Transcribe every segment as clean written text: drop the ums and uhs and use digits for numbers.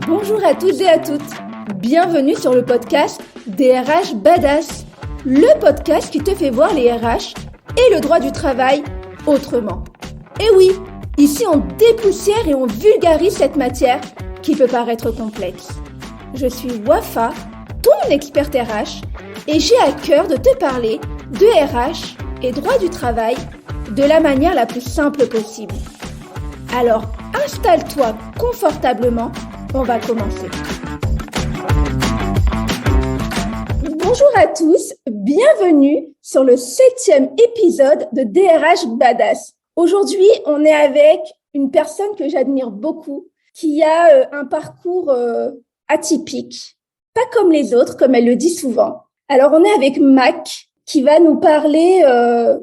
Bonjour à toutes et à toutes. Bienvenue sur le podcast DRH Badass, le podcast qui te fait voir les RH et le droit du travail autrement. Et oui, ici on dépoussière et on vulgarise cette matière qui peut paraître complexe. Je suis Wafa, ton experte RH, et j'ai à cœur de te parler de RH et droit du travail de la manière la plus simple possible. Alors, installe-toi confortablement, on va commencer. Bonjour à tous, bienvenue sur le 7e épisode de DRH Badass. Aujourd'hui, on est avec une personne que j'admire beaucoup, qui a un parcours atypique, pas comme les autres, comme elle le dit souvent. Alors, on est avec Mac, qui va nous parler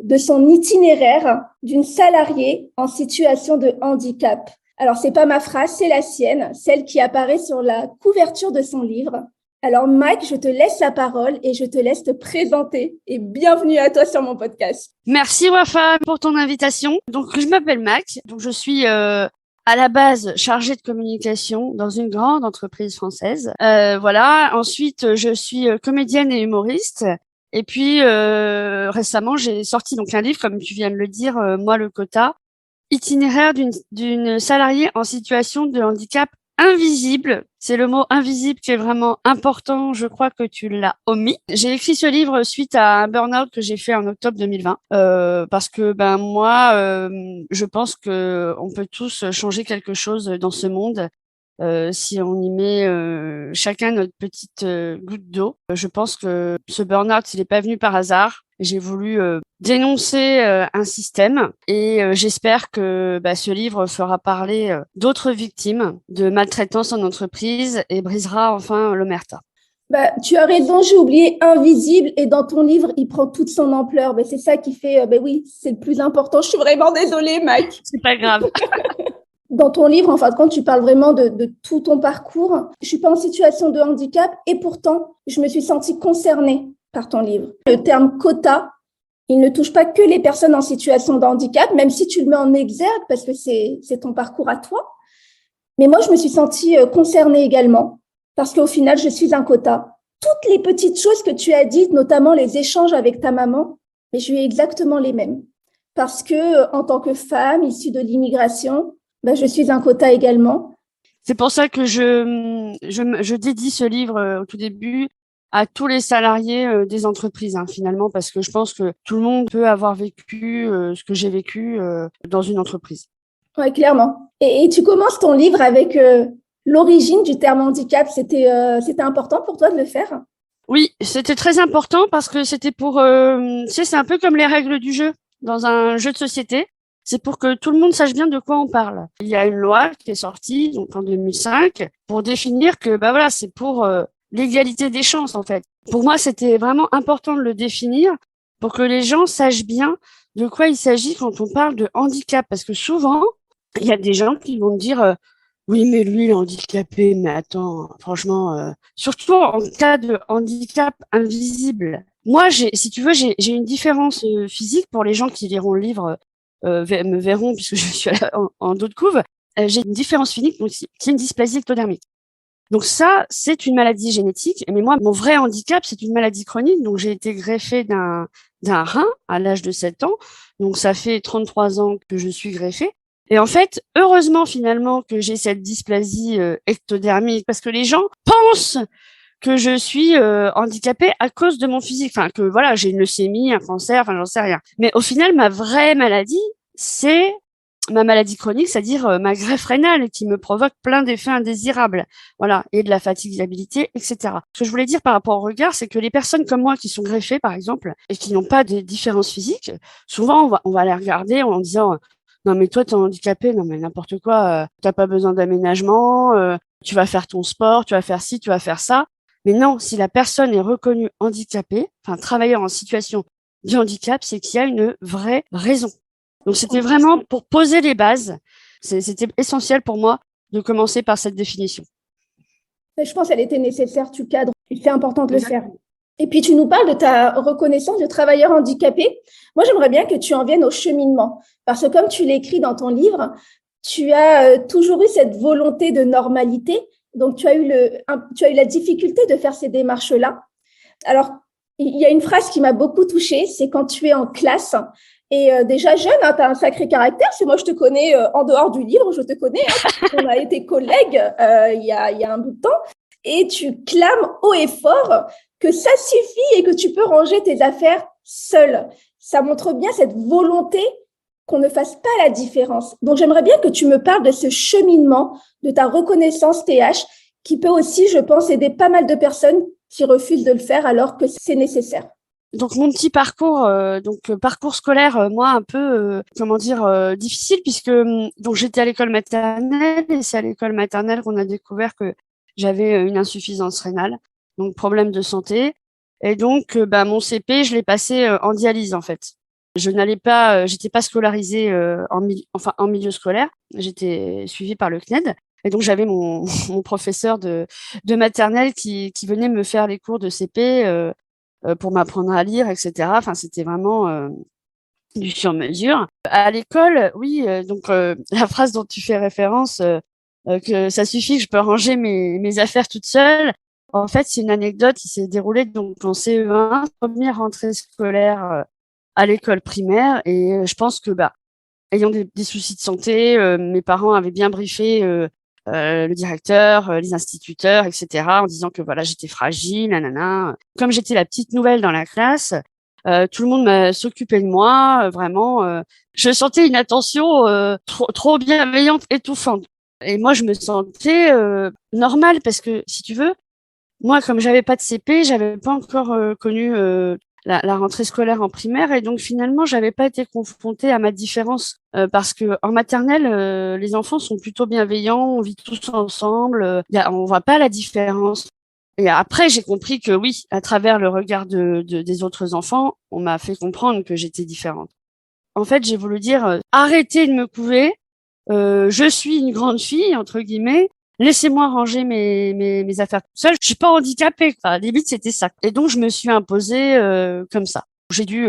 de son itinéraire d'une salariée en situation de handicap. Alors, c'est pas ma phrase, c'est la sienne, celle qui apparaît sur la couverture de son livre. Alors, Mac, je te laisse la parole et je te laisse te présenter. Et bienvenue à toi sur mon podcast. Merci Wafa pour ton invitation. Donc, je m'appelle Mac. Donc, je suis à la base chargée de communication dans une grande entreprise française. Voilà. Ensuite, je suis comédienne et humoriste. Et puis récemment, j'ai sorti donc un livre, comme tu viens de le dire, Moi le quota, itinéraire d'une salariée en situation de handicap invisible. C'est le mot invisible qui est vraiment important. Je crois que tu l'as omis. J'ai écrit ce livre suite à un burn-out que j'ai fait en octobre 2020, parce que moi, je pense que on peut tous changer quelque chose dans ce monde. Si on y met chacun notre petite goutte d'eau. Je pense que ce burn-out, il n'est pas venu par hasard. J'ai voulu dénoncer un système et j'espère que ce livre fera parler d'autres victimes de maltraitance en entreprise et brisera enfin l'omerta. Tu as raison, j'ai oublié invisible et dans ton livre, il prend toute son ampleur. C'est ça qui fait, oui, c'est le plus important. Je suis vraiment désolée, Mac. C'est pas grave. Dans ton livre, en fin de compte, tu parles vraiment de tout ton parcours. Je suis pas en situation de handicap et pourtant, je me suis sentie concernée par ton livre. Le terme quota, il ne touche pas que les personnes en situation de handicap, même si tu le mets en exergue parce que c'est ton parcours à toi. Mais moi, je me suis sentie concernée également parce qu'au final, je suis un quota. Toutes les petites choses que tu as dites, notamment les échanges avec ta maman, mais je suis exactement les mêmes. Parce que en tant que femme issue de l'immigration, je suis un quota également. C'est pour ça que je dédie ce livre au tout début à tous les salariés des entreprises, finalement, parce que je pense que tout le monde peut avoir vécu ce que j'ai vécu dans une entreprise. Oui, clairement. Et tu commences ton livre avec l'origine du terme handicap. C'était important pour toi de le faire? Oui, c'était très important parce que c'était pour... c'est un peu comme les règles du jeu dans un jeu de société. C'est pour que tout le monde sache bien de quoi on parle. Il y a une loi qui est sortie donc en 2005 pour définir que c'est pour l'égalité des chances en fait. Pour moi, c'était vraiment important de le définir pour que les gens sachent bien de quoi il s'agit quand on parle de handicap, parce que souvent il y a des gens qui vont me dire oui, mais lui il est handicapé, mais attends, franchement, surtout en cas de handicap invisible. Moi, si tu veux, j'ai une différence physique pour les gens qui liront le livre. Me verront puisque je suis en dos de couve, j'ai une différence physique donc, qui est une dysplasie ectodermique. Donc ça, c'est une maladie génétique. Mais moi, mon vrai handicap, c'est une maladie chronique. Donc j'ai été greffée d'un rein à l'âge de 7 ans. Donc ça fait 33 ans que je suis greffée. Et en fait, heureusement finalement que j'ai cette dysplasie ectodermique, parce que les gens pensent que je suis handicapée à cause de mon physique, que j'ai une leucémie, un cancer, j'en sais rien. Mais au final, ma vraie maladie, c'est ma maladie chronique, c'est-à-dire ma greffe rénale qui me provoque plein d'effets indésirables, et de la fatigabilité, etc. Ce que je voulais dire par rapport au regard, c'est que les personnes comme moi qui sont greffées, par exemple, et qui n'ont pas de différences physiques, souvent on va les regarder en disant non mais toi t'es handicapé, non mais n'importe quoi, t'as pas besoin d'aménagement, tu vas faire ton sport, tu vas faire ci, tu vas faire ça. Mais non, si la personne est reconnue handicapée, travailleur en situation de handicap, c'est qu'il y a une vraie raison. Donc, c'était vraiment pour poser les bases. C'était essentiel pour moi de commencer par cette définition. Je pense qu'elle était nécessaire, tu cadres. C'est important de le faire. Et puis, tu nous parles de ta reconnaissance de travailleur handicapé. Moi, j'aimerais bien que tu en viennes au cheminement. Parce que comme tu l'écris dans ton livre, tu as toujours eu cette volonté de normalité. Donc, tu as eu la difficulté de faire ces démarches-là. Alors, il y a une phrase qui m'a beaucoup touchée, c'est quand tu es en classe et déjà jeune, hein, tu as un sacré caractère. C'est moi, je te connais en dehors du livre, je te connais. Hein, on a été collègues il y a un bout de temps. Et tu clames haut et fort que ça suffit et que tu peux ranger tes affaires seule. Ça montre bien cette volonté qu'on ne fasse pas la différence. Donc, j'aimerais bien que tu me parles de ce cheminement, de ta reconnaissance TH, qui peut aussi, je pense, aider pas mal de personnes qui refusent de le faire alors que c'est nécessaire. Donc mon petit parcours, parcours scolaire, moi un peu, difficile puisque donc j'étais à l'école maternelle et c'est à l'école maternelle qu'on a découvert que j'avais une insuffisance rénale, donc problème de santé. Et donc mon CP, je l'ai passé en dialyse en fait. Je n'allais pas, j'étais pas scolarisée en milieu scolaire. J'étais suivie par le CNED. Et donc j'avais mon professeur de maternelle qui venait me faire les cours de CP. Pour m'apprendre à lire, etc. Enfin, c'était vraiment du sur-mesure. À l'école, oui, la phrase dont tu fais référence, que ça suffit, que je peux ranger mes affaires toute seule. En fait, c'est une anecdote qui s'est déroulée donc en CE1, première rentrée scolaire à l'école primaire. Et je pense que, ayant des soucis de santé, mes parents avaient bien briefé le directeur, les instituteurs, etc., en disant que voilà, j'étais fragile, nanana. Comme j'étais la petite nouvelle dans la classe, tout le monde s'occupait de moi, vraiment. Je sentais une attention trop bienveillante, étouffante. Et moi, je me sentais normale parce que, si tu veux, moi, comme j'avais pas de CP, j'avais pas encore connu la rentrée scolaire en primaire et donc finalement j'avais pas été confrontée à ma différence parce que en maternelle les enfants sont plutôt bienveillants, on vit tous ensemble, on voit pas la différence. Et après j'ai compris que oui, à travers le regard des autres enfants, on m'a fait comprendre que j'étais différente. En fait, j'ai voulu dire arrêtez de me couver, je suis une grande fille entre guillemets. Laissez-moi ranger mes affaires toute seule. Je suis pas handicapée. Enfin, limite, c'était ça. Et donc, je me suis imposée comme ça. J'ai dû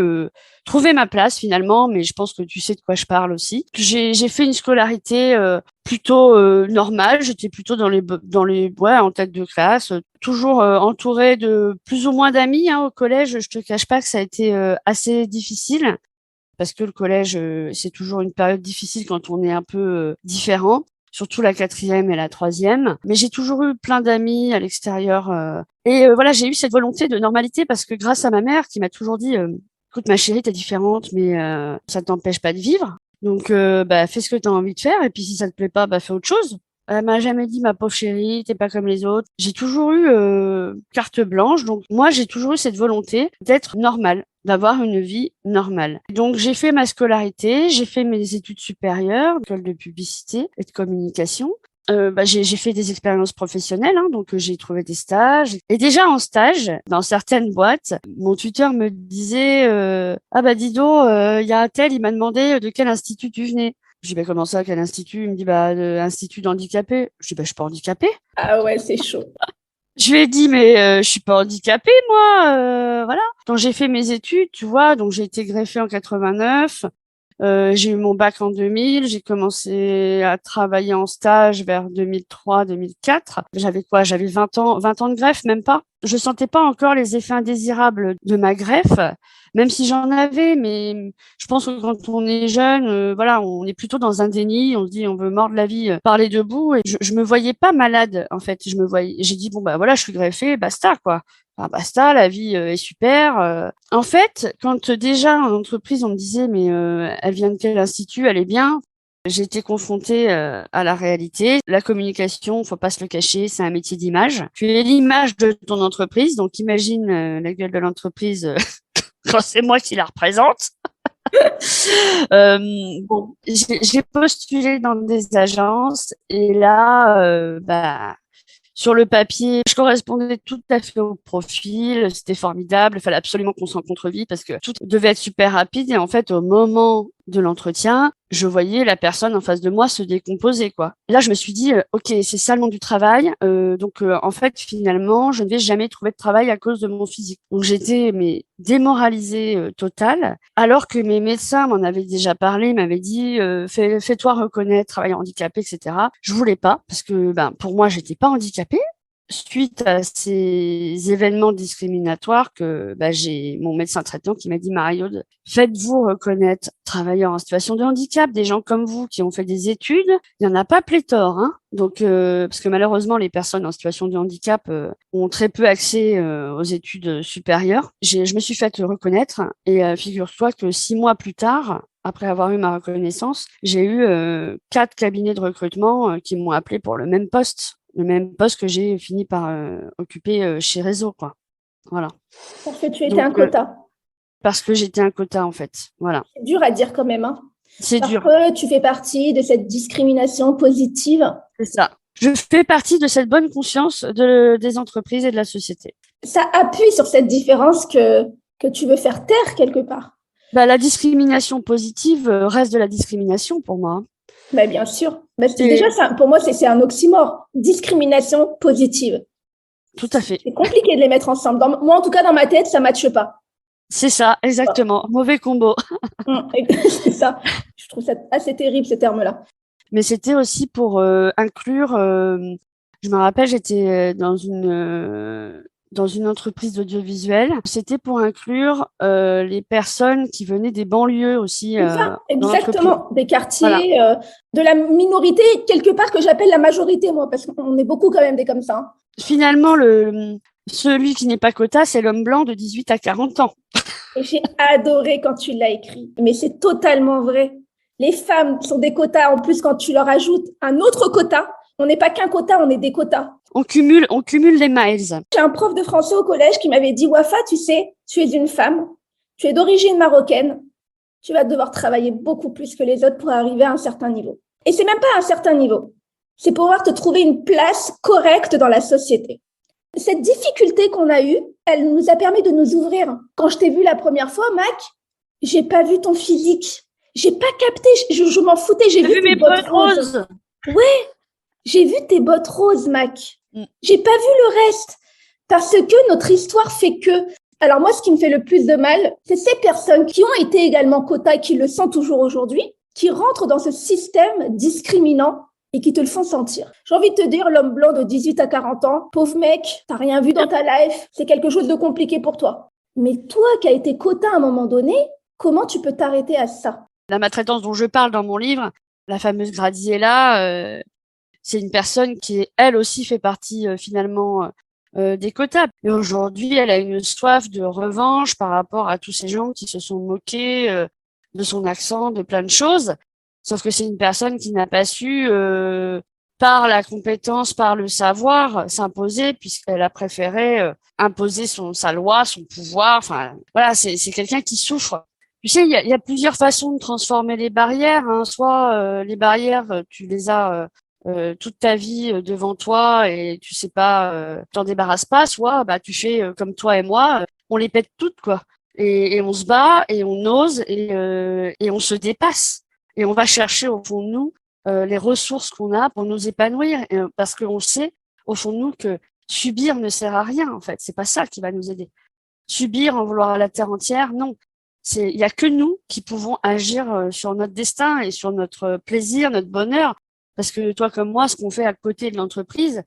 trouver ma place finalement, mais je pense que tu sais de quoi je parle aussi. J'ai fait une scolarité plutôt normale. J'étais plutôt en tête de classe, toujours entourée de plus ou moins d'amis. Hein, au collège, je te cache pas que ça a été assez difficile parce que le collège, c'est toujours une période difficile quand on est un peu différent, surtout la quatrième et la troisième. Mais j'ai toujours eu plein d'amis à l'extérieur. Voilà, j'ai eu cette volonté de normalité parce que grâce à ma mère qui m'a toujours dit écoute, ma chérie, t'es différente, mais ça t'empêche pas de vivre. Donc, fais ce que t'as envie de faire. Et puis, si ça te plaît pas, fais autre chose. Elle m'a jamais dit, ma pauvre chérie, t'es pas comme les autres. J'ai toujours eu carte blanche. Donc, moi, j'ai toujours eu cette volonté d'être normale, d'avoir une vie normale. Donc, j'ai fait ma scolarité, j'ai fait mes études supérieures, école de publicité et de communication. J'ai fait des expériences professionnelles, hein, donc j'ai trouvé des stages. Et déjà en stage, dans certaines boîtes, mon tuteur me disait ah bah dis donc, il y a un tel, il m'a demandé de quel institut tu venais. Je dis comment ça, quel institut? Il me dit de institut d'handicapés. Je dis je suis pas handicapée. Ah ouais, c'est chaud. Je lui ai dit mais je suis pas handicapée moi, voilà. Donc j'ai fait mes études, tu vois, donc j'ai été greffée en 89. J'ai eu mon bac en 2000, j'ai commencé à travailler en stage vers 2003-2004. J'avais quoi? J'avais 20 ans de greffe, même pas. Je sentais pas encore les effets indésirables de ma greffe, même si j'en avais, mais je pense que quand on est jeune, voilà, on est plutôt dans un déni, on se dit on veut mordre la vie par les deux bouts et je me voyais pas malade en fait, j'ai dit bon voilà, je suis greffée, basta quoi. Enfin, basta, la vie est super. En fait, quand déjà en entreprise, on me disait, mais elle vient de quel institut, elle est bien. J'ai été confrontée à la réalité. La communication, faut pas se le cacher, c'est un métier d'image. Tu es l'image de ton entreprise, donc imagine la gueule de l'entreprise quand c'est moi qui la représente. J'ai postulé dans des agences et là, sur le papier, je correspondais tout à fait au profil, c'était formidable, il fallait absolument qu'on se rencontre vite parce que tout devait être super rapide et en fait, au moment de l'entretien, je voyais la personne en face de moi se décomposer, quoi. Et là, je me suis dit, OK, c'est ça le monde du travail. Donc, en fait, finalement, je ne vais jamais trouver de travail à cause de mon physique. Donc, j'étais mais démoralisée totale, alors que mes médecins m'en avaient déjà parlé, m'avaient dit, fais-toi reconnaître, travailleur handicapé, etc. Je voulais pas parce que, pour moi, j'étais pas handicapée. Suite à ces événements discriminatoires j'ai mon médecin traitant qui m'a dit: «Marie-Aude, faites-vous reconnaître travailleurs en situation de handicap, des gens comme vous qui ont fait des études, il y en a pas pléthore, hein». Donc parce que malheureusement les personnes en situation de handicap, ont très peu accès, aux études supérieures. Je me suis faite reconnaître et figure-toi que 6 mois plus tard, après avoir eu ma reconnaissance, j'ai eu, 4 cabinets de recrutement, qui m'ont appelée pour le même poste que j'ai fini par occuper chez Réseau, quoi. Voilà. Parce que tu étais Donc, un quota. parce que j'étais un quota, en fait. Voilà. C'est dur à dire quand même, hein. C'est Parce dur. que tu fais partie de cette discrimination positive. C'est ça. Je fais partie de cette bonne conscience des entreprises et de la société. Ça appuie sur cette différence que tu veux faire taire quelque part. La discrimination positive reste de la discrimination pour moi. Mais bien sûr. Mais déjà, pour moi, c'est un oxymore. Discrimination positive. Tout à fait. C'est compliqué de les mettre ensemble. Moi, en tout cas, dans ma tête, ça ne matche pas. C'est ça, exactement. Ouais. Mauvais combo. C'est ça. Je trouve ça assez terrible, ce terme-là. Mais c'était aussi pour inclure... je me rappelle, j'étais dans une entreprise d'audiovisuel. C'était pour inclure les personnes qui venaient des banlieues aussi. C'est ça, exactement. Des quartiers, voilà. De la minorité, quelque part, que j'appelle la majorité, moi, parce qu'on est beaucoup quand même des comme ça. Hein. Finalement, celui qui n'est pas quota, c'est l'homme blanc de 18 à 40 ans. Et j'ai adoré quand tu l'as écrit. Mais c'est totalement vrai. Les femmes sont des quotas. En plus, quand tu leur ajoutes un autre quota, on n'est pas qu'un quota, on est des quotas. On cumule les miles. J'ai un prof de français au collège qui m'avait dit: Wafa, tu sais, tu es une femme, tu es d'origine marocaine, tu vas devoir travailler beaucoup plus que les autres pour arriver à un certain niveau. Et c'est même pas un certain niveau. C'est pouvoir te trouver une place correcte dans la société. Cette difficulté qu'on a eue, elle nous a permis de nous ouvrir. Quand je t'ai vu la première fois, Mac, j'ai pas vu ton physique. J'ai pas capté, je m'en foutais, j'ai vu mes bottes roses. Ouais, j'ai vu tes bottes roses, Mac. J'ai pas vu le reste. Parce que notre histoire fait que... Alors moi, ce qui me fait le plus de mal, c'est ces personnes qui ont été également quotas et qui le sont toujours aujourd'hui, qui rentrent dans ce système discriminant et qui te le font sentir. J'ai envie de te dire, l'homme blanc de 18 à 40 ans, pauvre mec, t'as rien vu dans ta life, c'est quelque chose de compliqué pour toi. Mais toi qui as été quota à un moment donné, comment tu peux t'arrêter à ça? La maltraitance dont je parle dans mon livre, la fameuse Gradiella, c'est une personne qui, elle aussi, fait partie finalement des quotas. Et aujourd'hui, elle a une soif de revanche par rapport à tous ces gens qui se sont moqués de son accent, de plein de choses. Sauf que c'est une personne qui n'a pas su, par la compétence, par le savoir, s'imposer, puisqu'elle a préféré imposer sa loi, son pouvoir. Enfin, voilà, c'est quelqu'un qui souffre. Tu sais, il y a plusieurs façons de transformer les barrières. Hein. Soit les barrières, tu les as toute ta vie devant toi et tu sais pas, t'en débarrasses pas. Soit tu fais comme toi et moi, on les pète toutes, quoi. Et on se bat et on ose et on se dépasse. Et on va chercher au fond de nous les ressources qu'on a pour nous épanouir, parce qu'on sait au fond de nous que subir ne sert à rien, en fait. C'est pas ça qui va nous aider. Subir, en vouloir à la terre entière, non. Il y a que nous qui pouvons agir sur notre destin et sur notre plaisir, notre bonheur. Parce que toi comme moi, ce qu'on fait à côté de l'entreprise,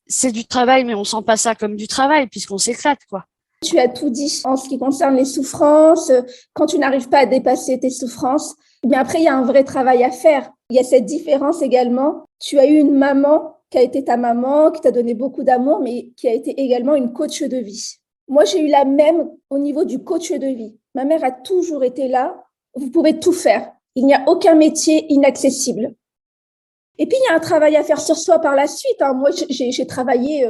c'est du travail, mais on sent pas ça comme du travail puisqu'on s'éclate, quoi. Tu as tout dit en ce qui concerne les souffrances, quand tu n'arrives pas à dépasser tes souffrances. Mais après, il y a un vrai travail à faire. Il y a cette différence également. Tu as eu une maman qui a été ta maman, qui t'a donné beaucoup d'amour, mais qui a été également une coach de vie. Moi, j'ai eu la même au niveau du coach de vie. Ma mère a toujours été là. Vous pouvez tout faire. Il n'y a aucun métier inaccessible. Et puis, il y a un travail à faire sur soi par la suite. Hein. Moi, j'ai travaillé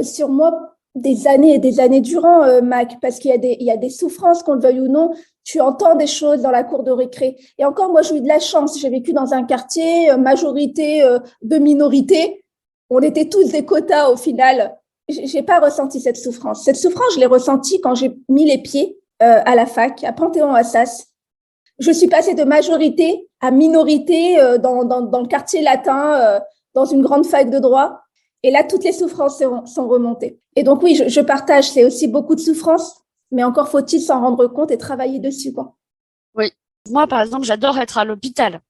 sur moi des années et des années durant, Mac, parce qu'il y a des souffrances, qu'on le veuille ou non. Tu entends des choses dans la cour de récré. Et encore, moi, j'ai eu de la chance. J'ai vécu dans un quartier, majorité de minorité. On était tous des quotas au final. J'ai pas ressenti cette souffrance. Cette souffrance, je l'ai ressentie quand j'ai mis les pieds à la fac, à Panthéon-Assas. Je suis passée de majorité à minorité dans le quartier latin, dans une grande fac de droit. Et là, toutes les souffrances sont remontées. Et donc, oui, je partage. C'est aussi beaucoup de souffrances, mais encore faut-il s'en rendre compte et travailler dessus, quoi. Oui. Moi, par exemple, j'adore être à l'hôpital.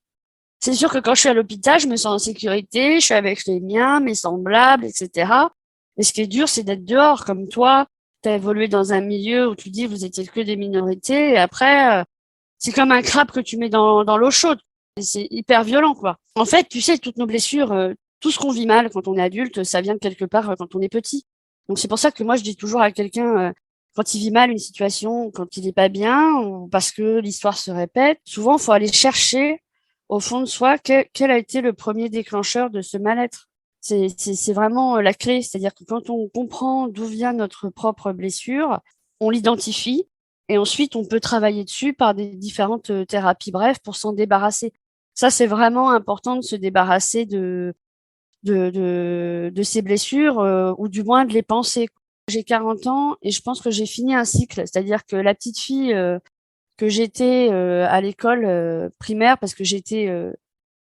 C'est sûr que quand je suis à l'hôpital, je me sens en sécurité, je suis avec les miens, mes semblables, etc. Mais ce qui est dur, c'est d'être dehors, comme toi. Tu as évolué dans un milieu où tu dis vous étiez que des minorités, et après, c'est comme un crabe que tu mets dans l'eau chaude. Et c'est hyper violent, quoi. En fait, tu sais, toutes nos blessures, tout ce qu'on vit mal quand on est adulte, ça vient de quelque part quand on est petit. Donc c'est pour ça que moi, je dis toujours à quelqu'un, quand il vit mal une situation, quand il est pas bien, ou parce que l'histoire se répète, souvent, il faut aller chercher au fond de soi quel a été le premier déclencheur de ce mal-être. C'est vraiment la clé. C'est-à-dire que quand on comprend d'où vient notre propre blessure, on l'identifie et ensuite on peut travailler dessus par des différentes thérapies brèves pour s'en débarrasser. Ça, c'est vraiment important de se débarrasser de ces blessures ou du moins de les penser. J'ai 40 ans et je pense que j'ai fini un cycle. C'est-à-dire que la petite fille que j'étais à l'école primaire parce que j'étais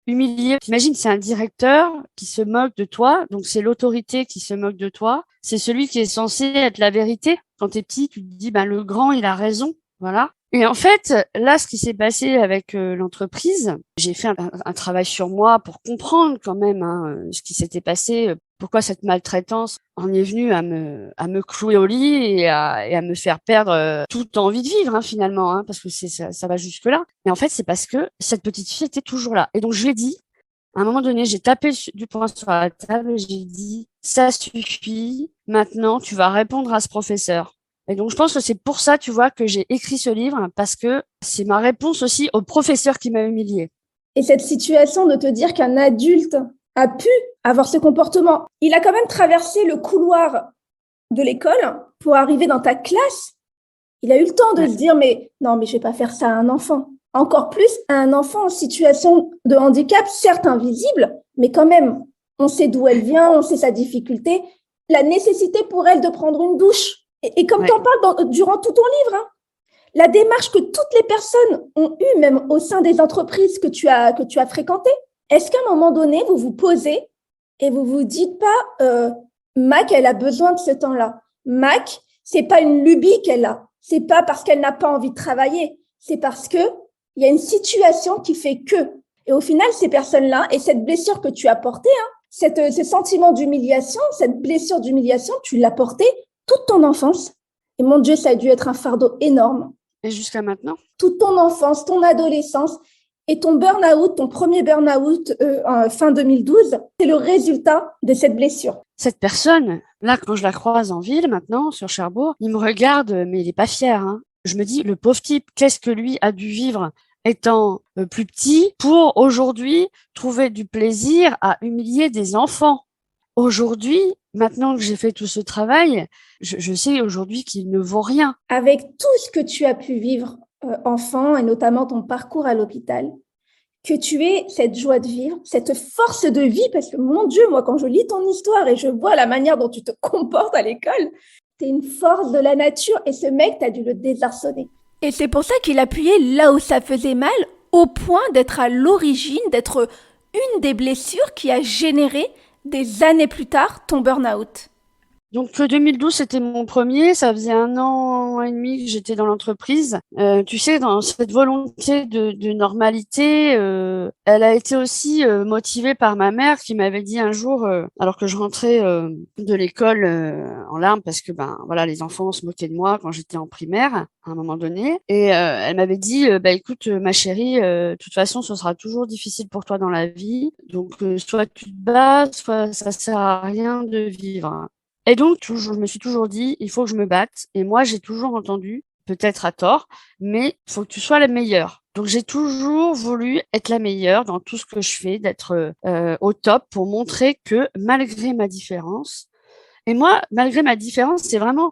humiliée. T'imagines, c'est un directeur qui se moque de toi, donc c'est l'autorité qui se moque de toi. C'est celui qui est censé être la vérité. Quand t'es petit, tu te dis, ben le grand, il a raison, voilà. Et en fait, là, ce qui s'est passé avec l'entreprise, j'ai fait un travail sur moi pour comprendre quand même ce qui s'était passé, pourquoi cette maltraitance en est venue à me clouer au lit et à me faire perdre toute envie de vivre finalement, parce que ça va jusque là. Et en fait, c'est parce que cette petite fille était toujours là. Et donc je lui ai dit, à un moment donné, j'ai tapé du poing sur la table et j'ai dit, ça suffit, maintenant tu vas répondre à ce professeur. Et donc, je pense que c'est pour ça, tu vois, que j'ai écrit ce livre, parce que c'est ma réponse aussi au professeur qui m'a humiliée. Et cette situation de te dire qu'un adulte a pu avoir ce comportement, il a quand même traversé le couloir de l'école pour arriver dans ta classe. Il a eu le temps de se dire, mais non, mais je vais pas faire ça à un enfant. Encore plus à un enfant en situation de handicap, certes invisible, mais quand même, on sait d'où elle vient, on sait sa difficulté, la nécessité pour elle de prendre une douche. Et comme tu en parles durant tout ton livre, la démarche que toutes les personnes ont eue, même au sein des entreprises que tu as fréquentées, est-ce qu'à un moment donné, vous vous posez et vous vous dites pas, Mac, elle a besoin de ce temps-là. Mac, c'est pas une lubie qu'elle a. C'est pas parce qu'elle n'a pas envie de travailler. C'est parce que il y a une situation qui fait que. Et au final, ces personnes-là et cette blessure que tu as portée, ce sentiment d'humiliation, cette blessure d'humiliation, tu l'as portée toute ton enfance. Et mon Dieu, ça a dû être un fardeau énorme. Et jusqu'à maintenant? Toute ton enfance, ton adolescence et ton burn-out, ton premier burn-out fin 2012, c'est le résultat de cette blessure. Cette personne, là, quand je la croise en ville maintenant, sur Cherbourg, il me regarde, mais il est pas fier. Je me dis, le pauvre type, qu'est-ce que lui a dû vivre étant plus petit pour aujourd'hui trouver du plaisir à humilier des enfants. Aujourd'hui, maintenant que j'ai fait tout ce travail, je sais aujourd'hui qu'il ne vaut rien. Avec tout ce que tu as pu vivre enfant et notamment ton parcours à l'hôpital, que tu aies cette joie de vivre, cette force de vie, parce que mon Dieu, moi, quand je lis ton histoire et je vois la manière dont tu te comportes à l'école, t'es une force de la nature et ce mec, t'as dû le désarçonner. Et c'est pour ça qu'il appuyait là où ça faisait mal, au point d'être à l'origine, d'être une des blessures qui a généré des années plus tard ton burn-out. Donc 2012, c'était mon premier. Ça faisait 1 an et demi que j'étais dans l'entreprise. Tu sais, dans cette volonté de normalité, elle a été aussi motivée par ma mère qui m'avait dit un jour, alors que je rentrais de l'école en larmes parce que voilà, les enfants se moquaient de moi quand j'étais en primaire à un moment donné, et elle m'avait dit, écoute, ma chérie, de toute façon, ce sera toujours difficile pour toi dans la vie. Donc soit tu te bats, soit ça sert à rien de vivre. Et donc, je me suis toujours dit, il faut que je me batte. Et moi, j'ai toujours entendu, peut-être à tort, mais il faut que tu sois la meilleure. Donc, j'ai toujours voulu être la meilleure dans tout ce que je fais, d'être au top pour montrer que malgré ma différence, et moi, malgré ma différence, c'est vraiment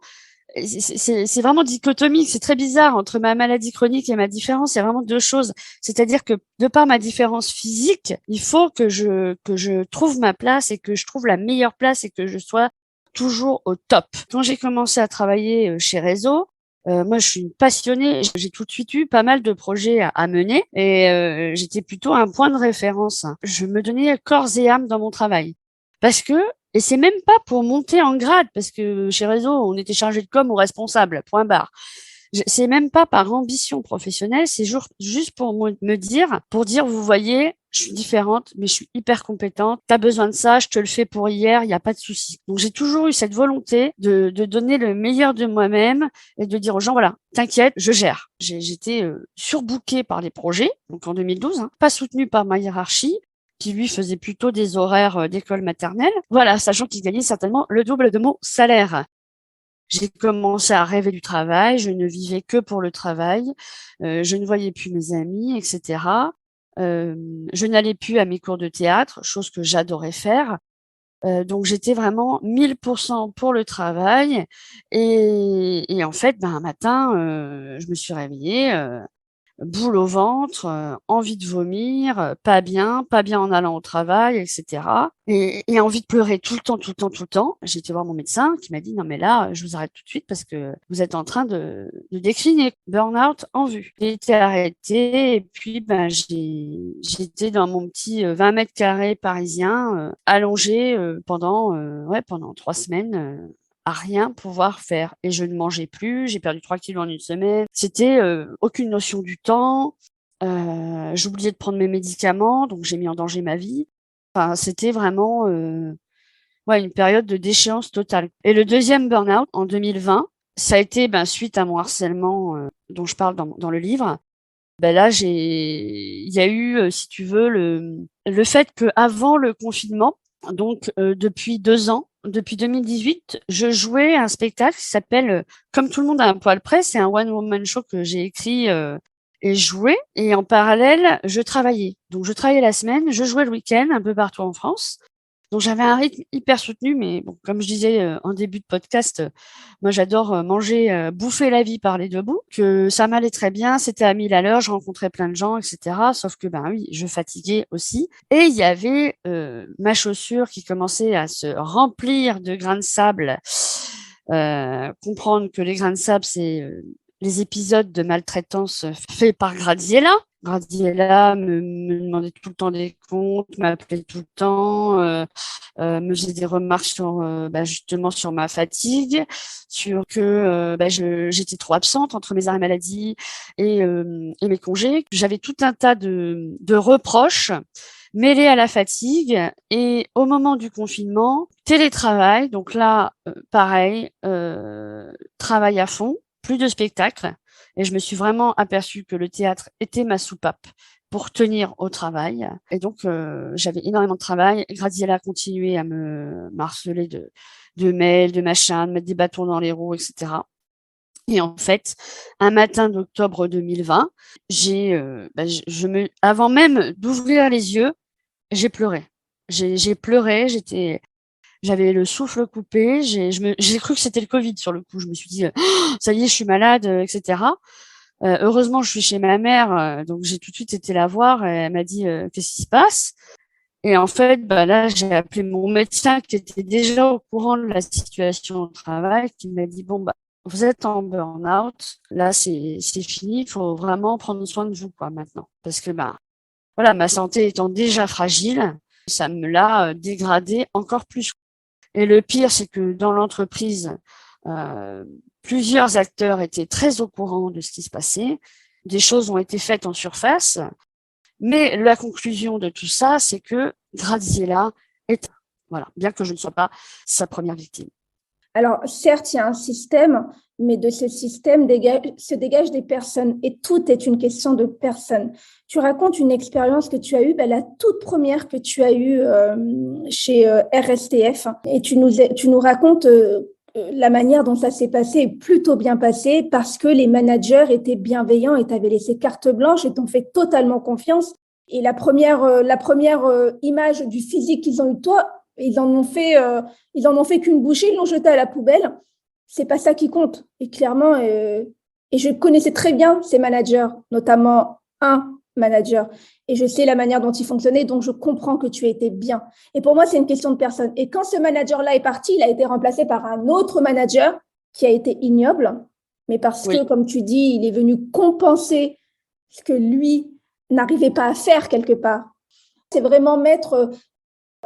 dichotomique, c'est très bizarre entre ma maladie chronique et ma différence, il y a vraiment deux choses. C'est-à-dire que de par ma différence physique, il faut que je trouve ma place et que je trouve la meilleure place et que je sois toujours au top. Quand j'ai commencé à travailler chez Réseau, Moi, je suis une passionnée. J'ai tout de suite eu pas mal de projets à mener et j'étais plutôt un point de référence. Je me donnais corps et âme dans mon travail. Parce que, et c'est même pas pour monter en grade, parce que chez Réseau, on était chargé de com ou responsable, point barre. C'est même pas par ambition professionnelle, c'est juste pour me dire, vous voyez, je suis différente, mais je suis hyper compétente. T'as besoin de ça, je te le fais pour hier, il n'y a pas de souci. Donc j'ai toujours eu cette volonté de donner le meilleur de moi-même et de dire aux gens, voilà, t'inquiète, je gère. J'étais surbookée par les projets, donc en 2012, pas soutenue par ma hiérarchie, qui lui faisait plutôt des horaires d'école maternelle. Voilà, sachant qu'il gagnait certainement le double de mon salaire. J'ai commencé à rêver du travail, je ne vivais que pour le travail, je ne voyais plus mes amis, etc. Je n'allais plus à mes cours de théâtre, chose que j'adorais faire. Donc j'étais vraiment 1000% pour le travail. Et en fait, un matin, je me suis réveillée, boule au ventre, envie de vomir, pas bien en allant au travail, etc. Et envie de pleurer tout le temps, tout le temps, tout le temps. J'ai été voir mon médecin qui m'a dit non mais là, je vous arrête tout de suite parce que vous êtes en train de décliner, burn-out en vue. J'ai été arrêtée et puis j'étais dans mon petit 20 mètres carrés parisien, allongée pendant 3 semaines. À rien pouvoir faire. Et je ne mangeais plus, j'ai perdu 3 kilos en une semaine. C'était aucune notion du temps. J'oubliais de prendre mes médicaments, donc j'ai mis en danger ma vie. Enfin, c'était vraiment une période de déchéance totale. Et le deuxième burn-out, en 2020, ça a été suite à mon harcèlement dont je parle dans le livre. Là, il y a eu, si tu veux, le fait qu'avant le confinement, donc depuis 2 ans, depuis 2018, je jouais un spectacle qui s'appelle Comme tout le monde a un poil près. C'est un one-woman show que j'ai écrit et joué. Et en parallèle, je travaillais. Donc, je travaillais la semaine, je jouais le week-end un peu partout en France. Donc, j'avais un rythme hyper soutenu. Mais bon, comme je disais en début de podcast, moi, j'adore manger, bouffer la vie par les deux bouts. Que ça m'allait très bien. C'était à 1000 à l'heure. Je rencontrais plein de gens, etc. Sauf que, oui, je fatiguais aussi. Et il y avait ma chaussure qui commençait à se remplir de grains de sable. Comprendre que les grains de sable, c'est les épisodes de maltraitance faits par Graziella. Graziella me demandait tout le temps des comptes, m'appelait tout le temps, me faisait des remarques sur justement sur ma fatigue, sur que j'étais trop absente entre mes arrêts maladie et mes congés. J'avais tout un tas de reproches mêlés à la fatigue. Et au moment du confinement, télétravail, donc là, pareil, travail à fond, plus de spectacles. Et je me suis vraiment aperçue que le théâtre était ma soupape pour tenir au travail. Et donc, j'avais énormément de travail. Graziella a continué à me harceler de mails, de machins, de mettre des bâtons dans les roues, etc. Et en fait, un matin d'octobre 2020, avant même d'ouvrir les yeux, j'ai pleuré. J'ai pleuré, j'avais le souffle coupé, j'ai cru que c'était le Covid sur le coup. Je me suis dit, ça y est, je suis malade, etc. Heureusement, je suis chez ma mère, donc j'ai tout de suite été la voir. Et elle m'a dit, qu'est-ce qui se passe? Et en fait, là, j'ai appelé mon médecin qui était déjà au courant de la situation au travail, qui m'a dit, bon, vous êtes en burn-out, là, c'est fini, il faut vraiment prendre soin de vous, quoi, maintenant. Parce que, voilà, ma santé étant déjà fragile, ça me l'a dégradée encore plus. Et le pire, c'est que dans l'entreprise, plusieurs acteurs étaient très au courant de ce qui se passait. Des choses ont été faites en surface. Mais la conclusion de tout ça, c'est que Graziella est, voilà, bien que je ne sois pas sa première victime. Alors, certes, il y a un système, mais de ce système se dégagent des personnes et tout est une question de personnes. Tu racontes une expérience que tu as eue, la toute première que tu as eue chez RSTF et tu nous racontes la manière dont ça s'est passé, plutôt bien passé parce que les managers étaient bienveillants et t'avaient laissé carte blanche et t'ont fait totalement confiance. Et la première image du physique qu'ils ont eu de toi, ils en ont fait qu'une bouchée, ils l'ont jeté à la poubelle. C'est pas ça qui compte. Et clairement, et je connaissais très bien ces managers, notamment un manager. Et je sais la manière dont il fonctionnait, donc je comprends que tu étais bien. Et pour moi, c'est une question de personne. Et quand ce manager-là est parti, il a été remplacé par un autre manager qui a été ignoble. mais parce Oui. que, comme tu dis, il est venu compenser ce que lui n'arrivait pas à faire quelque part. C'est vraiment mettre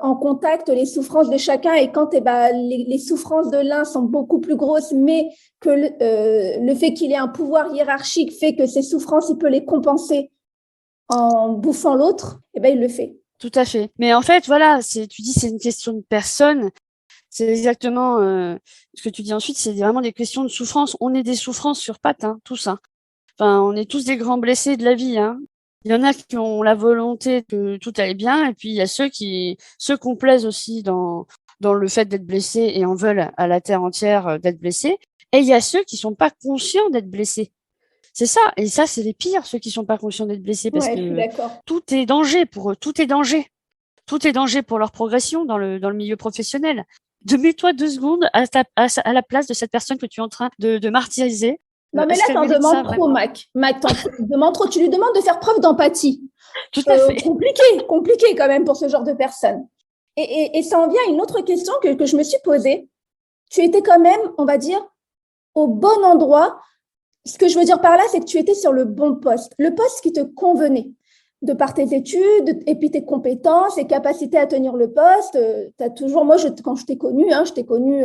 en contact les souffrances de chacun et quand les souffrances de l'un sont beaucoup plus grosses, mais que le fait qu'il ait un pouvoir hiérarchique fait que ces souffrances, il peut les compenser en bouffant l'autre, il le fait. Tout à fait. Mais en fait, voilà, tu dis c'est une question de personne. C'est exactement ce que tu dis ensuite, c'est vraiment des questions de souffrance. On est des souffrances sur pattes, hein, tous. Hein. Enfin, on est tous des grands blessés de la vie. Hein. Il y en a qui ont la volonté que tout aille bien, et puis il y a ceux qui se complaisent aussi dans le fait d'être blessés et en veulent à la terre entière d'être blessés. Et il y a ceux qui sont pas conscients d'être blessés. C'est ça. Et ça, c'est les pires, ceux qui sont pas conscients d'être blessés, parce Ouais, je suis que d'accord. tout est danger pour eux. Tout est danger. Tout est danger pour leur progression dans le milieu professionnel. Mets-toi 2 secondes à la place de cette personne que tu es en train de martyriser. Non, mais là, Est-ce qu'elle t'en mérite ça demandes trop, vraiment? Mac. Mac, t'en demandes trop. Tu lui demandes de faire preuve d'empathie. Tout à fait. Compliqué quand même pour ce genre de personnes. Et ça en vient à une autre question que je me suis posée. Tu étais quand même, on va dire, au bon endroit. Ce que je veux dire par là, c'est que tu étais sur le bon poste, le poste qui te convenait, de par tes études et puis tes compétences et capacités à tenir le poste. T'as toujours, moi, quand je t'ai connue,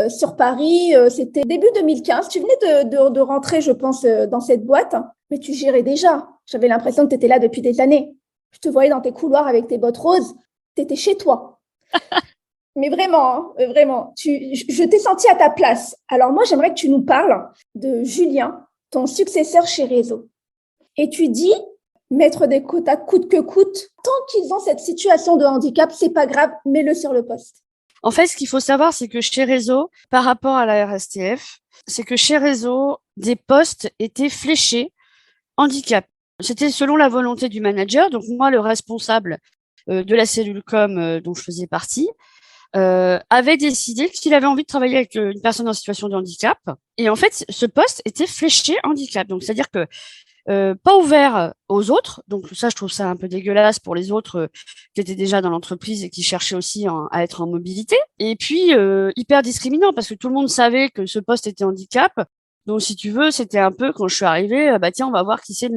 sur Paris, c'était début 2015. Tu venais de rentrer, je pense, dans cette boîte, mais tu gérais déjà. J'avais l'impression que tu étais là depuis des années. Je te voyais dans tes couloirs avec tes bottes roses. Tu étais chez toi. Mais vraiment, vraiment, je t'ai senti à ta place. Alors moi, j'aimerais que tu nous parles de Julien, ton successeur chez Réseau. Et tu dis, mettre des quotas coûte que coûte, tant qu'ils ont cette situation de handicap, c'est pas grave, mets-le sur le poste. En fait, ce qu'il faut savoir, c'est que chez Réseau, par rapport à la RSTF, c'est que chez Réseau, des postes étaient fléchés handicap. C'était selon la volonté du manager. Donc moi, le responsable de la cellule com dont je faisais partie, avait décidé qu'il avait envie de travailler avec une personne en situation de handicap. Et en fait, ce poste était fléché handicap. Donc, c'est-à-dire que pas ouvert aux autres. Donc, ça, je trouve ça un peu dégueulasse pour les autres qui étaient déjà dans l'entreprise et qui cherchaient aussi à être en mobilité. Et puis, hyper discriminant parce que tout le monde savait que ce poste était handicap. Donc, si tu veux, c'était un peu quand je suis arrivée, bah tiens, on va voir qui c'est le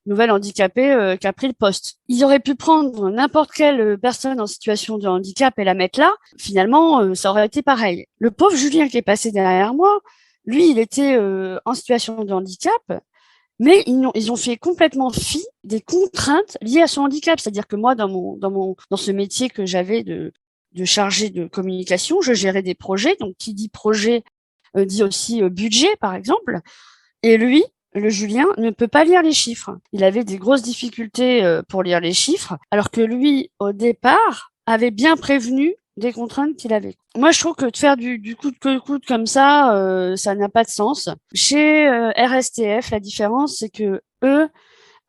nouvel handicapé qui a pris le poste. Ils auraient pu prendre n'importe quelle personne en situation de handicap et la mettre là. Finalement, ça aurait été pareil. Le pauvre Julien qui est passé derrière moi, lui, il était en situation de handicap, mais ils ont fait complètement fi des contraintes liées à son handicap. C'est-à-dire que moi, dans ce métier que j'avais de chargé de communication, je gérais des projets. Donc, qui dit projet dit aussi budget, par exemple. Et lui, le Julien, ne peut pas lire les chiffres. Il avait des grosses difficultés pour lire les chiffres, alors que lui, au départ, avait bien prévenu des contraintes qu'il avait. Moi, je trouve que de faire du coûte que coûte comme ça n'a pas de sens. Chez RSTF, la différence, c'est que eux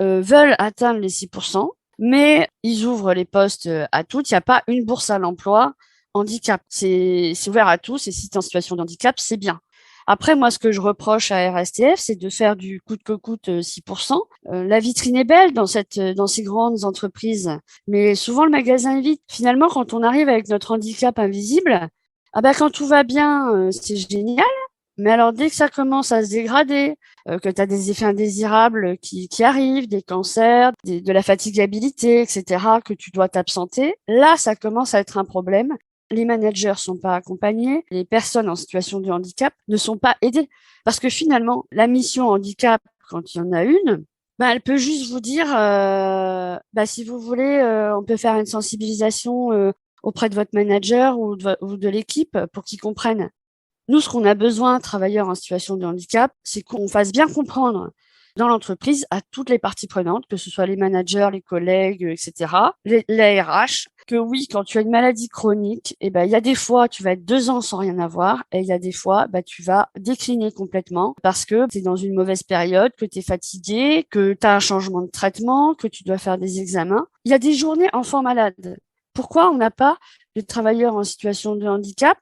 veulent atteindre les 6%, mais ils ouvrent les postes à toutes. Il n'y a pas une bourse à l'emploi handicap. C'est ouvert à tous, et si tu es en situation de handicap, c'est bien. Après, moi, ce que je reproche à RSTF, c'est de faire du coûte que coûte 6%. La vitrine est belle dans ces grandes entreprises, mais souvent le magasin est vide. Finalement, quand on arrive avec notre handicap invisible, ah ben quand tout va bien, c'est génial. Mais alors dès que ça commence à se dégrader, que tu as des effets indésirables qui arrivent, des cancers, de la fatigabilité, etc., que tu dois t'absenter, là, ça commence à être un problème. Les managers sont pas accompagnés, les personnes en situation de handicap ne sont pas aidées. Parce que finalement, la mission handicap, quand il y en a une, bah, elle peut juste vous dire, si vous voulez, on peut faire une sensibilisation auprès de votre manager ou de l'équipe pour qu'ils comprennent. Nous, ce qu'on a besoin, travailleurs en situation de handicap, c'est qu'on fasse bien comprendre dans l'entreprise à toutes les parties prenantes, que ce soit les managers, les collègues, etc., les RH, que oui, quand tu as une maladie chronique, il y a des fois, tu vas être 2 ans sans rien avoir, et il y a des fois, tu vas décliner complètement parce que tu es dans une mauvaise période, que tu es fatigué, que tu as un changement de traitement, que tu dois faire des examens. Il y a des journées enfants malades. Pourquoi on n'a pas de travailleurs en situation de handicap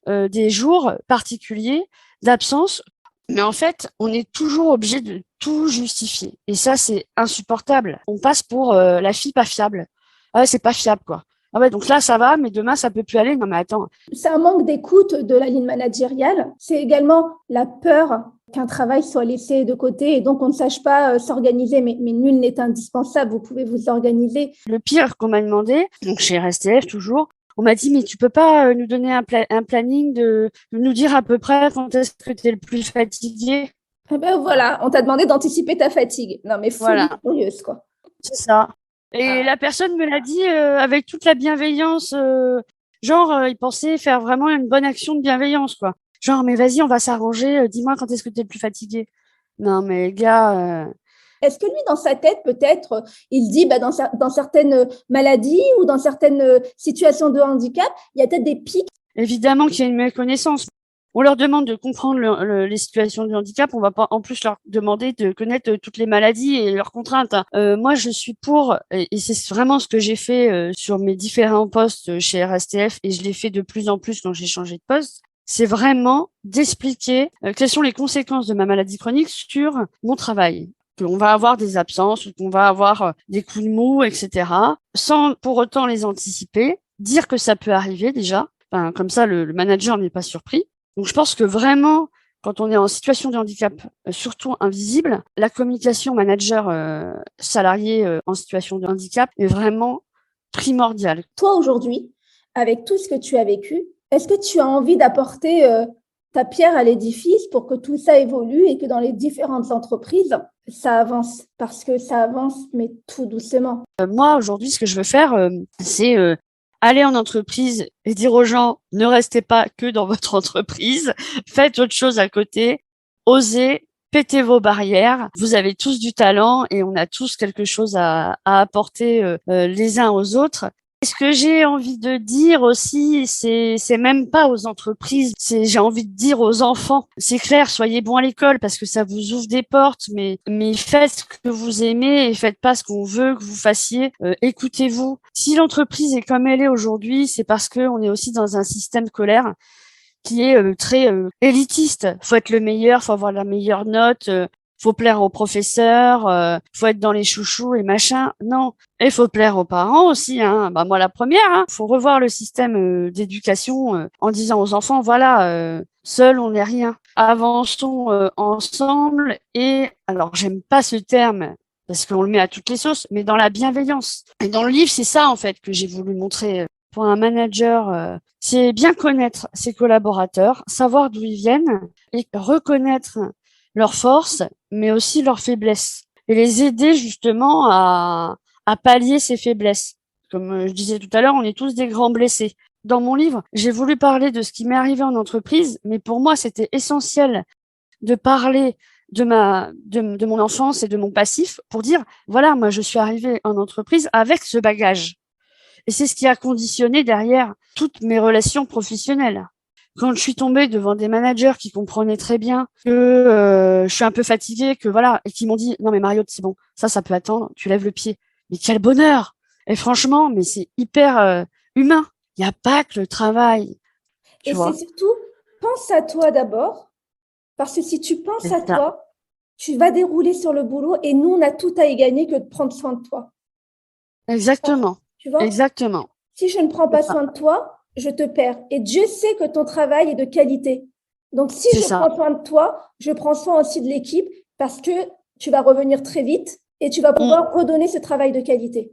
des jours particuliers d'absence? Mais en fait, on est toujours obligé de tout justifier. Et ça, c'est insupportable. On passe pour la fille pas fiable. Ah ouais, c'est pas fiable, quoi. Ah ouais, donc là, ça va, mais demain, ça peut plus aller. Non, mais attends. C'est un manque d'écoute de la ligne managériale. C'est également la peur qu'un travail soit laissé de côté et donc on ne sache pas s'organiser. Mais nul n'est indispensable, vous pouvez vous organiser. Le pire qu'on m'a demandé, donc chez RSTF toujours, on m'a dit, mais tu peux pas nous donner un planning de nous dire à peu près quand est-ce que tu es le plus fatigué? Eh ben voilà, on t'a demandé d'anticiper ta fatigue. Non mais folie Voilà, furieuse, quoi. c'est ça. Et la personne me l'a dit avec toute la bienveillance, il pensait faire vraiment une bonne action de bienveillance, quoi. Genre, mais vas-y, on va s'arranger, dis-moi quand est-ce que tu es le plus fatigué. Non, mais gars, Est-ce que lui, dans sa tête, peut-être, il dit, dans certaines maladies ou dans certaines situations de handicap, il y a peut-être des pics. évidemment qu'il y a une méconnaissance. On leur demande de comprendre les situations de handicap. On va pas en plus leur demander de connaître toutes les maladies et leurs contraintes. Moi, je suis pour, et c'est vraiment ce que j'ai fait sur mes différents postes chez RSTF, et je l'ai fait de plus en plus quand j'ai changé de poste. C'est vraiment d'expliquer quelles sont les conséquences de ma maladie chronique sur mon travail. Qu'on va avoir des absences ou qu'on va avoir des coups de mou, etc. Sans pour autant les anticiper. Dire que ça peut arriver déjà. Enfin, comme ça, le manager n'est pas surpris. Donc, je pense que vraiment, quand on est en situation de handicap, surtout invisible, la communication manager-salarié en situation de handicap est vraiment primordiale. Toi, aujourd'hui, avec tout ce que tu as vécu, est-ce que tu as envie d'apporter ta pierre à l'édifice pour que tout ça évolue et que dans les différentes entreprises, ça avance? Parce que ça avance, mais tout doucement. Moi, aujourd'hui, ce que je veux faire, c'est aller en entreprise et dire aux gens, ne restez pas que dans votre entreprise, faites autre chose à côté, osez, pétez vos barrières. Vous avez tous du talent et on a tous quelque chose à apporter les uns aux autres. Ce que j'ai envie de dire aussi, c'est même pas aux entreprises, j'ai envie de dire aux enfants. C'est clair, soyez bons à l'école parce que ça vous ouvre des portes, mais faites ce que vous aimez et faites pas ce qu'on veut que vous fassiez. Écoutez-vous. Si l'entreprise est comme elle est aujourd'hui, c'est parce que on est aussi dans un système scolaire qui est très élitiste. Faut être le meilleur, faut avoir la meilleure note. Faut plaire aux professeurs, faut être dans les chouchous et machin. Non, et faut plaire aux parents aussi. Hein. Bah moi la première. Hein. Faut revoir le système d'éducation en disant aux enfants voilà, seul on n'est rien. Avançons ensemble. Et alors j'aime pas ce terme parce qu'on le met à toutes les sauces, mais dans la bienveillance. Et dans le livre c'est ça en fait que j'ai voulu montrer. Pour un manager, c'est bien connaître ses collaborateurs, savoir d'où ils viennent et reconnaître leurs forces, mais aussi leurs faiblesses. Et les aider justement à pallier ces faiblesses. Comme je disais tout à l'heure, on est tous des grands blessés. Dans mon livre, j'ai voulu parler de ce qui m'est arrivé en entreprise, mais pour moi, c'était essentiel de parler de mon enfance et de mon passif pour dire, voilà, moi, je suis arrivée en entreprise avec ce bagage. Et c'est ce qui a conditionné derrière toutes mes relations professionnelles. Quand je suis tombée devant des managers qui comprenaient très bien que je suis un peu fatiguée, que voilà, et qui m'ont dit non mais Mario, c'est bon, ça peut attendre, tu lèves le pied. Mais quel bonheur! Et franchement, mais c'est hyper humain. Il n'y a pas que le travail, tu Et vois. c'est surtout, pense à toi d'abord, parce que si tu penses à toi, tu vas dérouler sur le boulot et nous, on a tout à y gagner que de prendre soin de toi. Exactement. Tu vois? Exactement. Si je ne prends pas soin de toi, je te perds. Et Dieu sait que ton travail est de qualité. Donc, si je prends soin de toi, je prends soin aussi de l'équipe parce que tu vas revenir très vite et tu vas pouvoir redonner ce travail de qualité.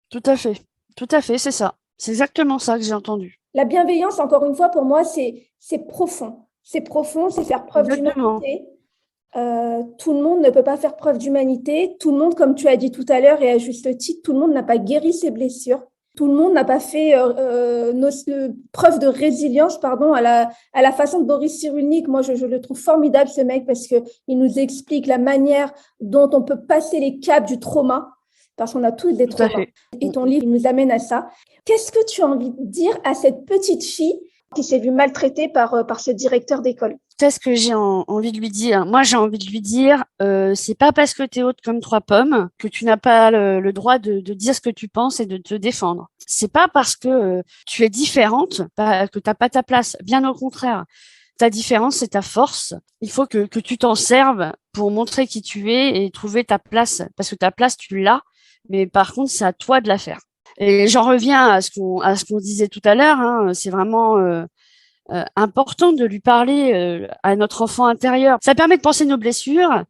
Tout à fait. Tout à fait, c'est ça. C'est exactement ça que j'ai entendu. La bienveillance, encore une fois, pour moi, c'est profond. C'est profond, c'est faire preuve d'humanité. Tout le monde ne peut pas faire preuve d'humanité. Tout le monde, comme tu as dit tout à l'heure et à juste titre, tout le monde n'a pas guéri ses blessures. Tout le monde n'a pas fait preuve de résilience, pardon, à la façon de Boris Cyrulnik. Moi, je le trouve formidable, ce mec, parce que il nous explique la manière dont on peut passer les caps du trauma, parce qu'on a tous des traumas. Et ton livre, il nous amène à ça. Qu'est-ce que tu as envie de dire à cette petite fille qui s'est vue maltraitée par ce directeur d'école? Qu'est-ce que j'ai envie de lui dire? Moi, j'ai envie de lui dire, c'est pas parce que tu es haute comme 3 pommes que tu n'as pas le droit de dire ce que tu penses et de te défendre. C'est pas parce que tu es différente que t'as pas ta place. Bien au contraire. Ta différence, c'est ta force. Il faut que tu t'en serves pour montrer qui tu es et trouver ta place. Parce que ta place, tu l'as. Mais par contre, c'est à toi de la faire. Et j'en reviens à ce qu'on disait tout à l'heure. Hein, c'est vraiment important de lui parler à notre enfant intérieur. Ça permet de penser nos blessures,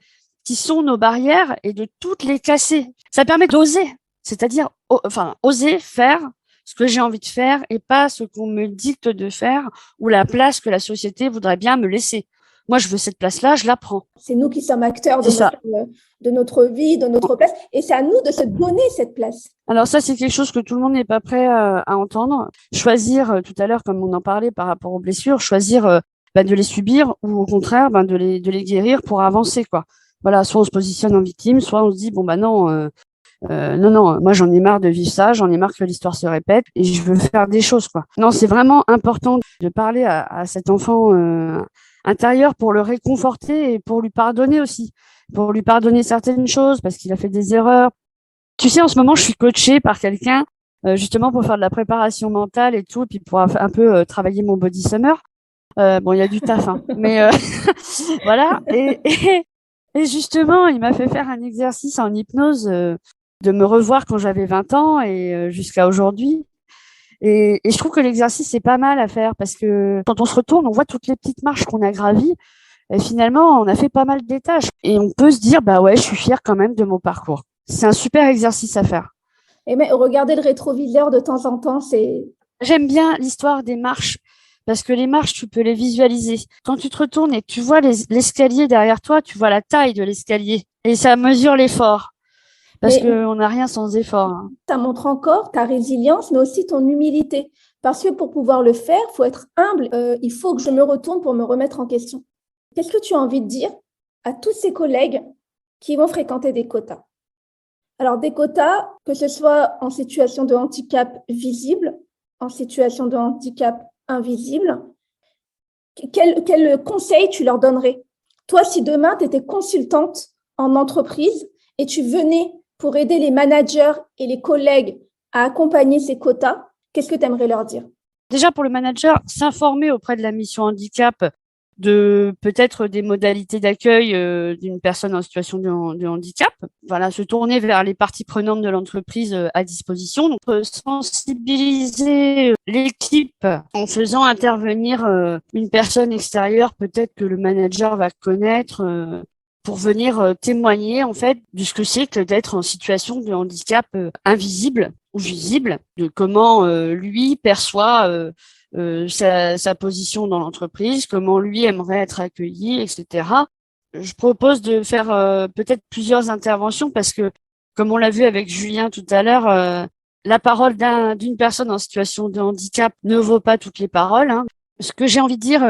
qui sont nos barrières, et de toutes les casser. Ça permet d'oser, c'est-à-dire oser faire ce que j'ai envie de faire et pas ce qu'on me dicte de faire ou la place que la société voudrait bien me laisser. Moi, je veux cette place-là, je la prends. C'est nous qui sommes acteurs de notre vie, de notre place, et c'est à nous de se donner cette place. Alors ça, c'est quelque chose que tout le monde n'est pas prêt à entendre. Choisir, tout à l'heure, comme on en parlait par rapport aux blessures, choisir de les subir ou au contraire de les guérir pour avancer, quoi. Voilà, soit on se positionne en victime, soit on se dit non, moi j'en ai marre de vivre ça, j'en ai marre que l'histoire se répète et je veux faire des choses, quoi. Non, c'est vraiment important de parler à cet enfant intérieur pour le réconforter et pour lui pardonner aussi, pour lui pardonner certaines choses parce qu'il a fait des erreurs. Tu sais, en ce moment, je suis coachée par quelqu'un justement pour faire de la préparation mentale et tout, et puis pour un peu travailler mon body summer. Bon, il y a du taf, hein, mais voilà. Et justement, il m'a fait faire un exercice en hypnose de me revoir quand j'avais 20 ans et jusqu'à aujourd'hui. Et je trouve que l'exercice, c'est pas mal à faire parce que quand on se retourne, on voit toutes les petites marches qu'on a gravies. Et finalement, on a fait pas mal d'étages. Et on peut se dire, bah ouais, je suis fière quand même de mon parcours. C'est un super exercice à faire. Et mais regarder le rétroviseur de temps en temps, c'est... J'aime bien l'histoire des marches parce que les marches, tu peux les visualiser. Quand tu te retournes et que tu vois l'escalier derrière toi, tu vois la taille de l'escalier et ça mesure l'effort. Parce qu'on n'a rien sans effort. Hein. Ça montre encore ta résilience, mais aussi ton humilité. Parce que pour pouvoir le faire, il faut être humble. Il faut que je me retourne pour me remettre en question. Qu'est-ce que tu as envie de dire à tous ces collègues qui vont fréquenter des quotas? Alors, des quotas, que ce soit en situation de handicap visible, en situation de handicap invisible, quel conseil tu leur donnerais? Toi, si demain, tu étais consultante en entreprise et tu venais pour aider les managers et les collègues à accompagner ces quotas, qu'est-ce que tu aimerais leur dire? Déjà, pour le manager, s'informer auprès de la mission handicap de peut-être des modalités d'accueil d'une personne en situation de handicap. Voilà, se tourner vers les parties prenantes de l'entreprise à disposition. Donc, sensibiliser l'équipe en faisant intervenir une personne extérieure, peut-être que le manager va connaître, pour venir témoigner en fait de ce que c'est que d'être en situation de handicap invisible ou visible, de comment lui perçoit sa position dans l'entreprise, comment lui aimerait être accueilli, etc. Je propose de faire peut-être plusieurs interventions parce que, comme on l'a vu avec Julien tout à l'heure, la parole d'une personne en situation de handicap ne vaut pas toutes les paroles. Hein. Ce que j'ai envie de dire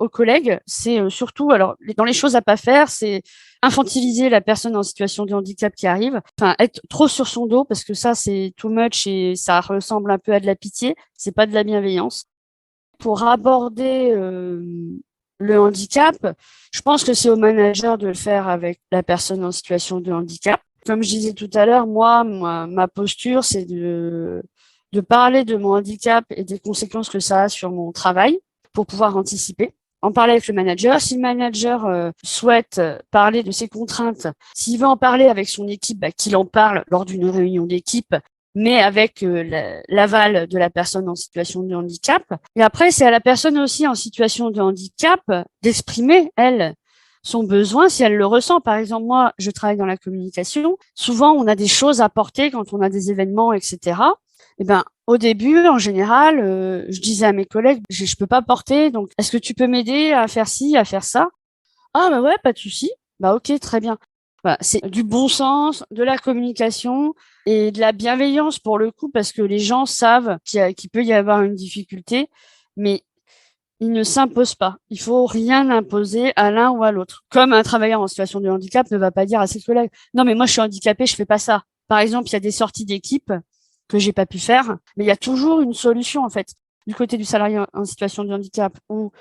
aux collègues, c'est surtout, alors dans les choses à pas faire, c'est infantiliser la personne en situation de handicap qui arrive, enfin être trop sur son dos parce que ça c'est too much et ça ressemble un peu à de la pitié, c'est pas de la bienveillance. Pour aborder le handicap, je pense que c'est au manager de le faire avec la personne en situation de handicap. Comme je disais tout à l'heure, moi ma posture, c'est de parler de mon handicap et des conséquences que ça a sur mon travail pour pouvoir anticiper. En parler avec le manager. Si le manager souhaite parler de ses contraintes, s'il veut en parler avec son équipe, qu'il en parle lors d'une réunion d'équipe, mais avec l'aval de la personne en situation de handicap. Et après, c'est à la personne aussi en situation de handicap d'exprimer, elle, son besoin si elle le ressent. Par exemple, moi, je travaille dans la communication. Souvent, on a des choses à porter quand on a des événements, etc. Eh ben, au début, en général, je disais à mes collègues, je peux pas porter, donc est-ce que tu peux m'aider à faire ci, à faire ça? Ah bah ouais, pas de souci. Bah ok, très bien. Voilà, c'est du bon sens, de la communication et de la bienveillance pour le coup, parce que les gens savent qu'il peut y avoir une difficulté, mais ils ne s'imposent pas. Il faut rien imposer à l'un ou à l'autre. Comme un travailleur en situation de handicap ne va pas dire à ses collègues, non mais moi je suis handicapé, je fais pas ça. Par exemple, il y a des sorties d'équipe que j'ai pas pu faire, mais il y a toujours une solution en fait, du côté du salarié en situation de handicap ou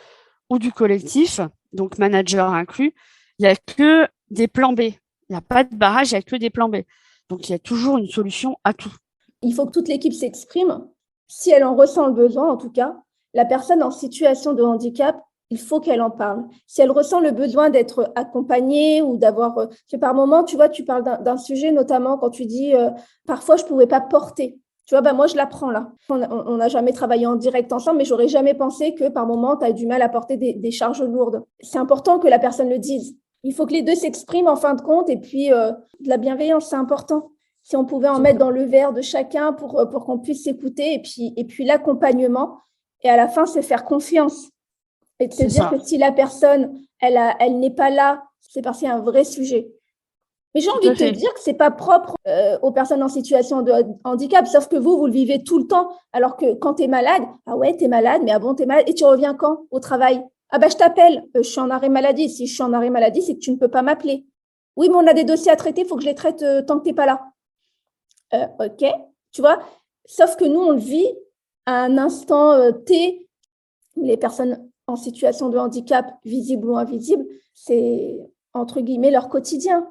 du collectif, donc manager inclus, il y a que des plans B. Il n'y a pas de barrage, il n'y a que des plans B. Donc il y a toujours une solution à tout. Il faut que toute l'équipe s'exprime. Si elle en ressent le besoin, en tout cas, la personne en situation de handicap, il faut qu'elle en parle. Si elle ressent le besoin d'être accompagnée ou d'avoir... par moment, tu vois, tu parles d'un sujet, notamment quand tu dis « parfois, je ne pouvais pas porter ». Tu vois, bah, moi, je l'apprends là. On n'a jamais travaillé en direct ensemble, mais j'aurais jamais pensé que par moment, tu as du mal à porter des charges lourdes. C'est important que la personne le dise. Il faut que les deux s'expriment en fin de compte. Et puis, de la bienveillance, c'est important. Si on pouvait en mettre dans le verre de chacun pour qu'on puisse s'écouter. Et puis l'accompagnement. Et à la fin, c'est faire confiance. Et de se dire que si la personne, elle n'est pas là, c'est parce qu'il y a un vrai sujet. Mais j'ai envie de te dire que c'est pas propre aux personnes en situation de handicap, sauf que vous le vivez tout le temps. Alors que quand tu es malade, ah ouais, tu es malade, mais ah bon, tu es malade. Et tu reviens quand au travail? Ah bah je t'appelle, je suis en arrêt maladie. Si je suis en arrêt maladie, c'est que tu ne peux pas m'appeler. Oui, mais on a des dossiers à traiter, il faut que je les traite tant que tu n'es pas là. Ok, tu vois. Sauf que nous, on le vit à un instant T. Les personnes en situation de handicap, visible ou invisible, c'est entre guillemets leur quotidien.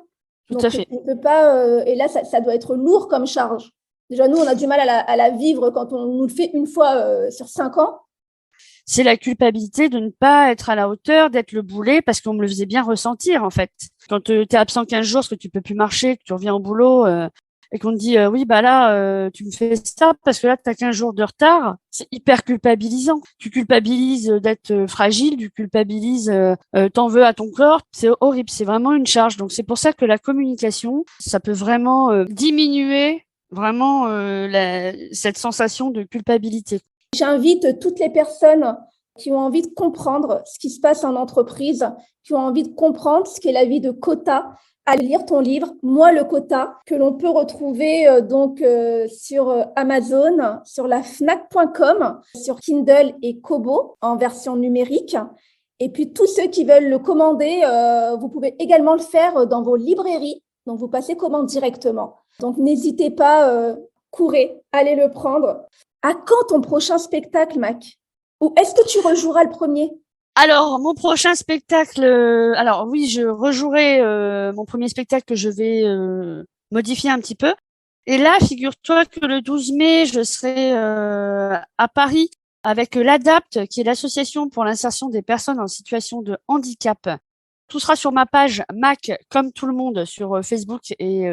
Tout à fait. On peut pas, et là, ça doit être lourd comme charge. Déjà, nous, on a du mal à la vivre quand on nous le fait une fois sur 5 ans. C'est la culpabilité de ne pas être à la hauteur, d'être le boulet, parce qu'on me le faisait bien ressentir, en fait. Quand tu es absent 15 jours, parce que tu peux plus marcher, que tu reviens au boulot, et qu'on te dit, oui, bah là, tu me fais ça, parce que là, tu as 15 jours de retard, c'est hyper culpabilisant. Tu culpabilises d'être fragile, tu culpabilises, t'en veux à ton corps, c'est horrible, c'est vraiment une charge. Donc, c'est pour ça que la communication, ça peut vraiment diminuer vraiment cette sensation de culpabilité. J'invite toutes les personnes qui ont envie de comprendre ce qui se passe en entreprise, qui ont envie de comprendre ce qu'est la vie de quota, à lire ton livre, Moi le quota, que l'on peut retrouver sur Amazon, sur la Fnac.com, sur Kindle et Kobo en version numérique. Et puis tous ceux qui veulent le commander, vous pouvez également le faire dans vos librairies. Donc vous passez commande directement. Donc n'hésitez pas, courez, allez le prendre. À quand ton prochain spectacle, Mac? Ou est-ce que tu rejoueras le premier? Alors, mon prochain spectacle, alors oui, je rejouerai mon premier spectacle que je vais modifier un petit peu. Et là, figure-toi que le 12 mai, je serai à Paris avec l'ADAPT, qui est l'association pour l'insertion des personnes en situation de handicap. Tout sera sur ma page Mac, comme tout le monde, sur Facebook et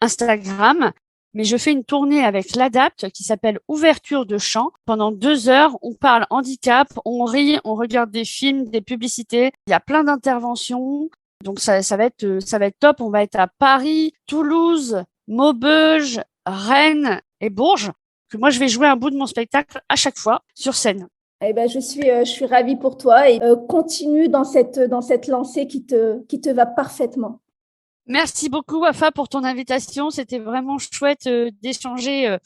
Instagram. Mais je fais une tournée avec l'ADAPT qui s'appelle Ouverture de chant. Pendant 2 heures, on parle handicap, on rit, on regarde des films, des publicités. Il y a plein d'interventions. Donc ça va être top. On va être à Paris, Toulouse, Maubeuge, Rennes et Bourges. Que moi, je vais jouer un bout de mon spectacle à chaque fois sur scène. Eh ben, je suis ravie pour toi et continue dans cette lancée qui te va parfaitement. Merci beaucoup, Wafa, pour ton invitation. C'était vraiment chouette d'échanger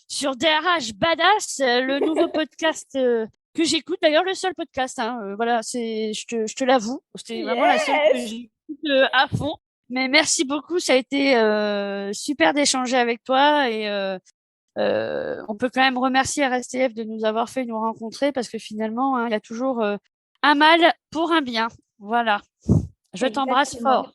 sur DRH Badass, le nouveau podcast que j'écoute. D'ailleurs, le seul podcast. Voilà, je te l'avoue. C'était vraiment la seule que j'écoute à fond. Mais merci beaucoup. Ça a été super d'échanger avec toi et on peut quand même remercier RSTF de nous avoir fait nous rencontrer parce que finalement, hein, il y a toujours un mal pour un bien. Voilà. Je t'embrasse Exactement. fort.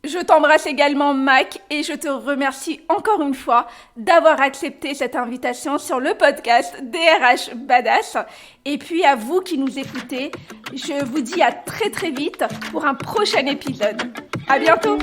Je t'embrasse également, Mac, et je te remercie encore une fois d'avoir accepté cette invitation sur le podcast DRH Badass. Et puis à vous qui nous écoutez, je vous dis à très très vite pour un prochain épisode. À bientôt!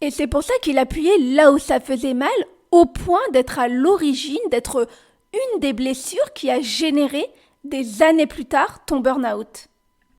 Et c'est pour ça qu'il appuyait là où ça faisait mal, au point d'être à l'origine, d'être une des blessures qui a généré des années plus tard ton burn-out.